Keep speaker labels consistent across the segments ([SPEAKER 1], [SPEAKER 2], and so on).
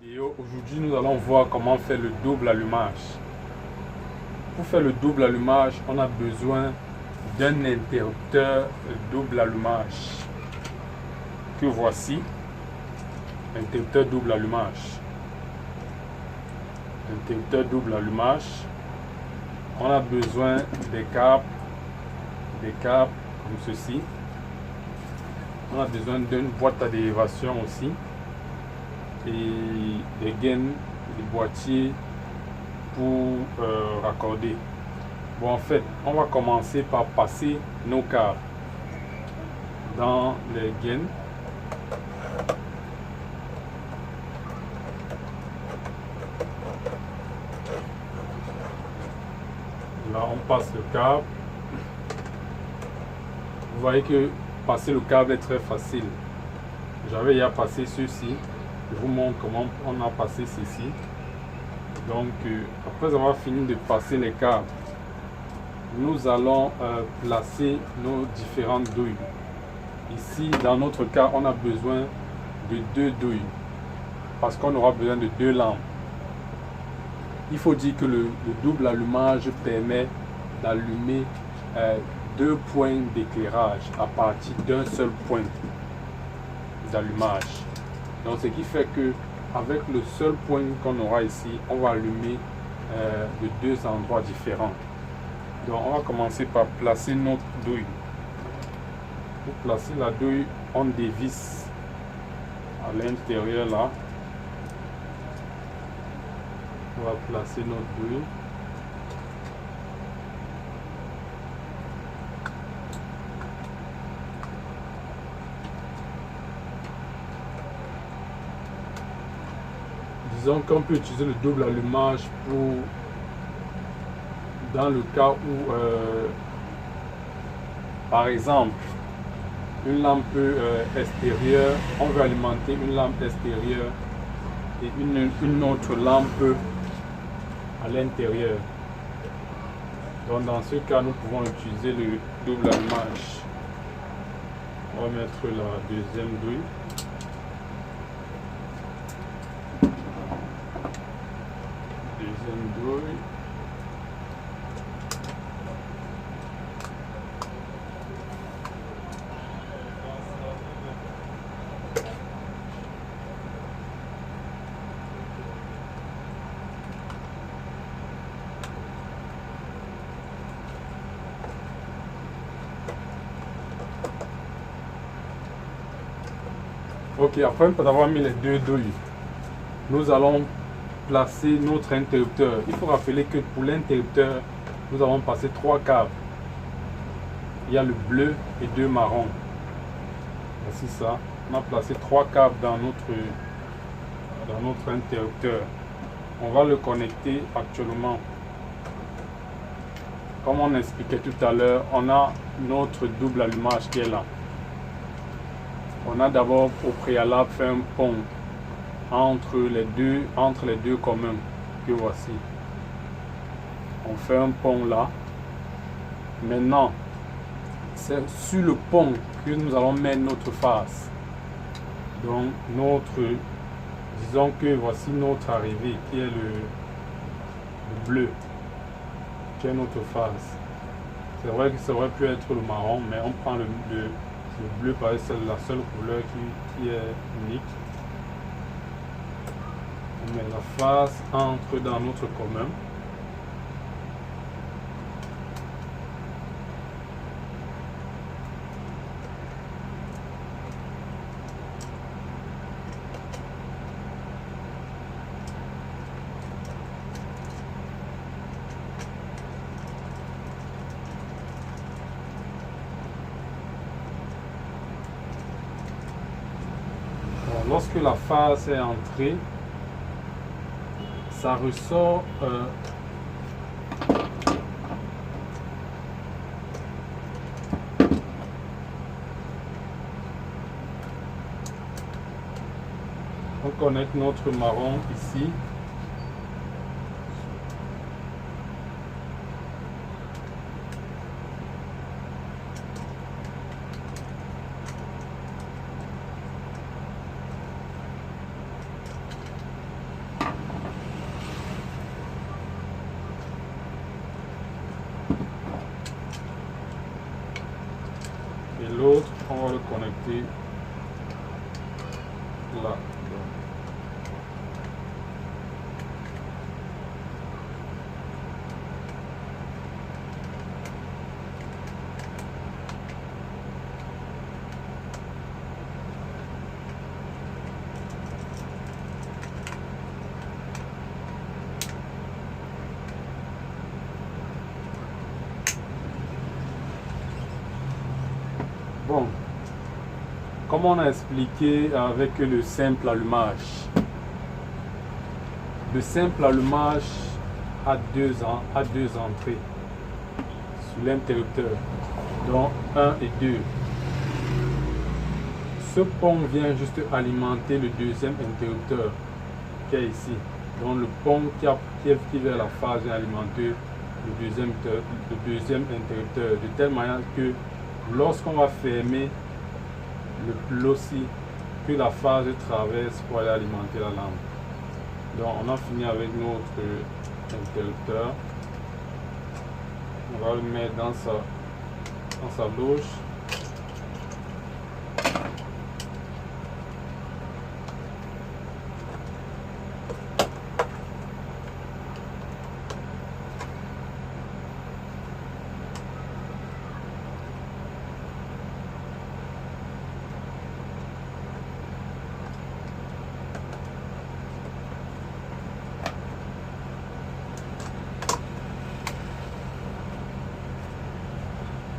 [SPEAKER 1] vidéo. Aujourd'hui, nous allons voir comment faire le double allumage. Pour faire le double allumage, on a besoin d'un interrupteur double allumage que voici. Interrupteur double allumage. Interrupteur double allumage. On a besoin des câbles comme ceci. On a besoin d'une boîte à dérivation aussi et des gaines, des boîtiers pour raccorder. Bon, en fait, on va commencer par passer nos câbles dans les gaines. Là, on passe le câble. Vous voyez que passer le câble est très facile. J'avais déjà passé ceci. Je vous montre comment on a passé ceci. Donc, après avoir fini de passer les câbles, nous allons placer nos différentes douilles. Ici, dans notre cas, on a besoin de 2 douilles parce qu'on aura besoin de 2 lampes. Il faut dire que le double allumage permet d'allumer 2 points d'éclairage à partir d'un seul point d'allumage. Donc, ce qui fait que avec le seul point qu'on aura ici, on va allumer de 2 endroits différents. Donc, on va commencer par placer notre douille. Pour placer la douille, on dévisse à l'intérieur là. On va placer notre douille. Disons qu'on peut utiliser le double allumage pour dans le cas où par exemple une lampe extérieure, on veut alimenter une lampe extérieure et une autre lampe à l'intérieur. Donc dans ce cas, nous pouvons utiliser le double allumage. On va mettre la deuxième douille. Deuxième douille. Ok, après avoir mis les 2 douilles, nous allons placer notre interrupteur. Il faut rappeler que pour l'interrupteur, nous avons passé 3 câbles. Il y a le bleu et 2 marrons. Voici ça. On a placé 3 câbles dans notre interrupteur. On va le connecter actuellement. Comme on expliquait tout à l'heure, on a notre double allumage qui est là. On a d'abord au préalable fait un pont entre les deux communs que voici. On fait un pont là. Maintenant, c'est sur le pont que nous allons mettre notre face. Donc disons que voici notre arrivée qui est le bleu, qui est notre face. C'est vrai que ça aurait pu être le marron, mais on prend le bleu parce que c'est la seule couleur qui est unique. On met la face, entre dans notre commun. Lorsque la phase est entrée, ça ressort on connecte notre marron ici. comme on a expliqué avec le simple allumage. Le simple allumage a deux entrées sur l'interrupteur, donc 1 et 2. Ce pont vient juste alimenter le deuxième interrupteur qui est ici. Donc le pont qui est vers la phase vient alimenter le deuxième interrupteur, de telle manière que lorsqu'on va fermer le plossi, que la phase traverse pour aller alimenter la lampe. Donc on a fini avec notre interrupteur. On va le mettre dans sa loge.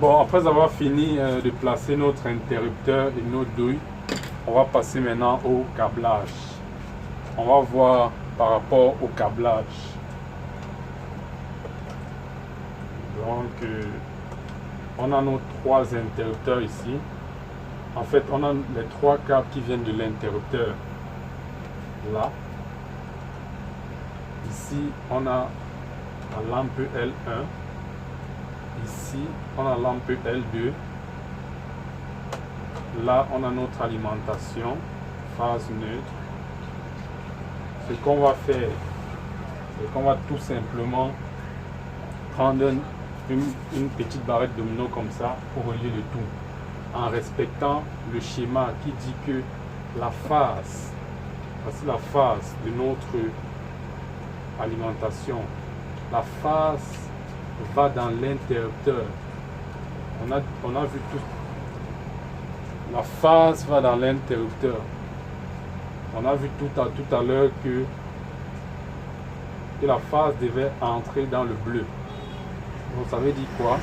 [SPEAKER 1] Bon, après avoir fini de placer notre interrupteur et nos douilles, on va passer maintenant au câblage. On va voir par rapport au câblage. Donc, on a nos trois interrupteurs ici. En fait, on a les trois câbles qui viennent de l'interrupteur. Là. Ici, on a la lampe L1. Ici, on a la lampe L2. Là, on a notre alimentation, phase neutre. Ce qu'on va faire, c'est qu'on va tout simplement prendre une petite barrette domino comme ça pour relier le tout, en respectant le schéma qui dit que la phase, voici la phase de notre alimentation, la phase va dans l'interrupteur. On a vu tout. La phase va dans l'interrupteur. On a vu tout à l'heure que la phase devait entrer dans le bleu. Donc ça veut dire quoi?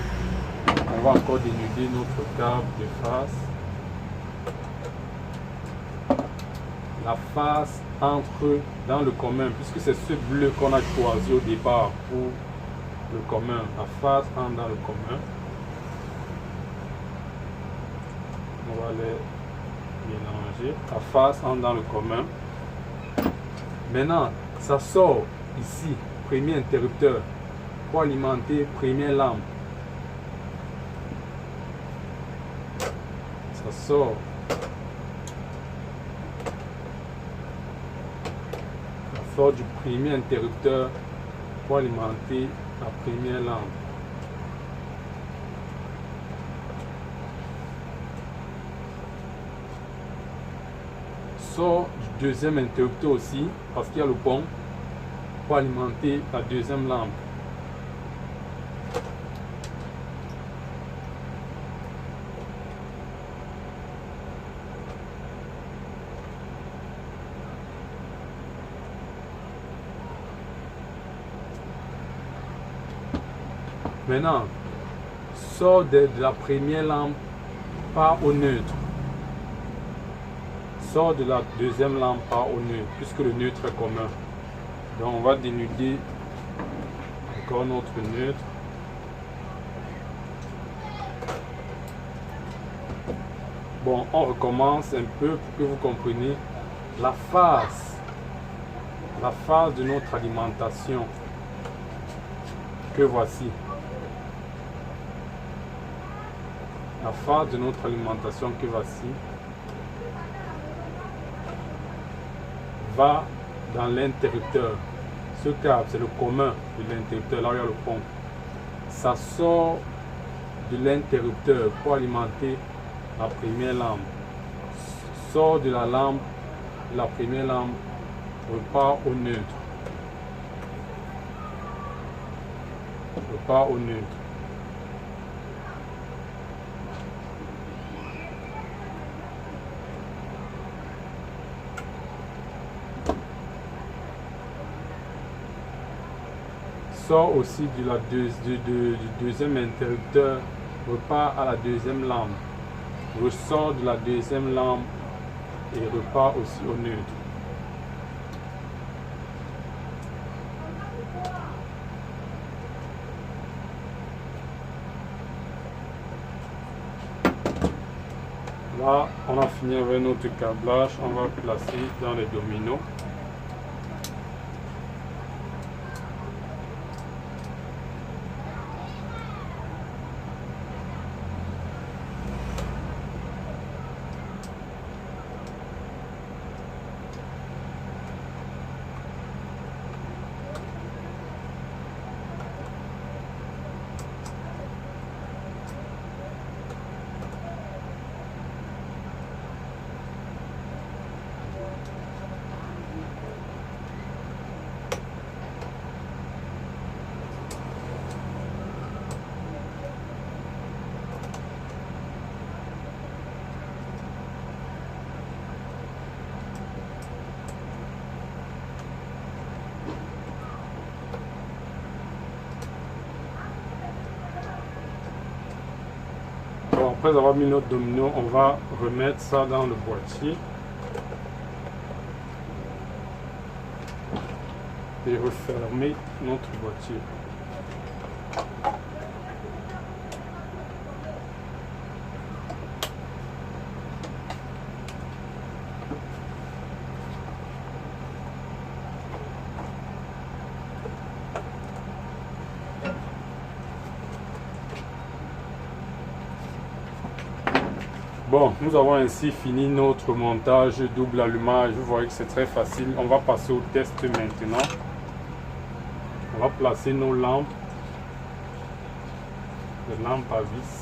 [SPEAKER 1] On va encore dénuder notre câble de phase. La phase entre dans le commun, puisque c'est ce bleu qu'on a choisi au départ pour le commun. La phase entre dans le commun. On va les mélanger. La phase entre dans le commun. Maintenant, ça sort ici, premier interrupteur, pour alimenter première lampe. Ça sort. Ça sort du premier interrupteur pour alimenter la première lampe. Sort du deuxième interrupteur aussi, parce qu'il y a le pont pour alimenter la deuxième lampe. Maintenant, sort de la première lampe, part au neutre. Sort de la deuxième lampe, part au neutre, puisque le neutre est commun. Donc on va dénuder encore notre neutre. Bon, on recommence un peu pour que vous compreniez la phase de notre alimentation que voici. La phase de notre alimentation que voici va dans l'interrupteur. Ce câble, c'est le commun de l'interrupteur, là où il y a le pont. Ça sort de l'interrupteur pour alimenter la première lampe. Sort de la lampe, la première lampe repart au neutre. Repart au neutre. Sort aussi du deuxième interrupteur, repart à la deuxième lampe. ressort de la deuxième lampe et repart aussi au neutre. Là, on a fini avec notre câblage. On va placer dans les dominos. Bon, après avoir mis notre domino, on va remettre ça dans le boîtier et refermer notre boîtier. Bon, nous avons ainsi fini notre montage double allumage. Vous voyez que c'est très facile. On va passer au test maintenant. On va placer nos lampes, les lampes à vis.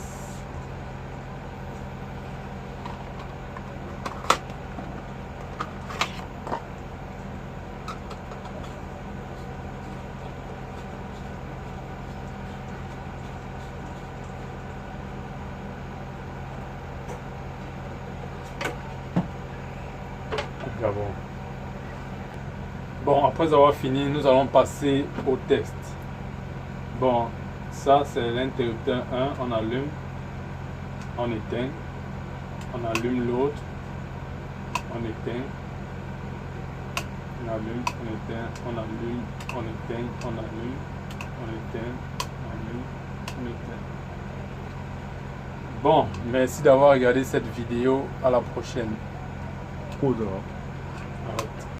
[SPEAKER 1] Bon, après avoir fini, nous allons passer au test. Bon, ça c'est l'interrupteur 1, on allume, on éteint, on allume l'autre, on éteint, on allume, on éteint, on allume, on éteint, on allume, on éteint, on allume, on éteint. Bon, merci d'avoir regardé cette vidéo, à la prochaine.
[SPEAKER 2] Trop dehors.
[SPEAKER 1] Arrête.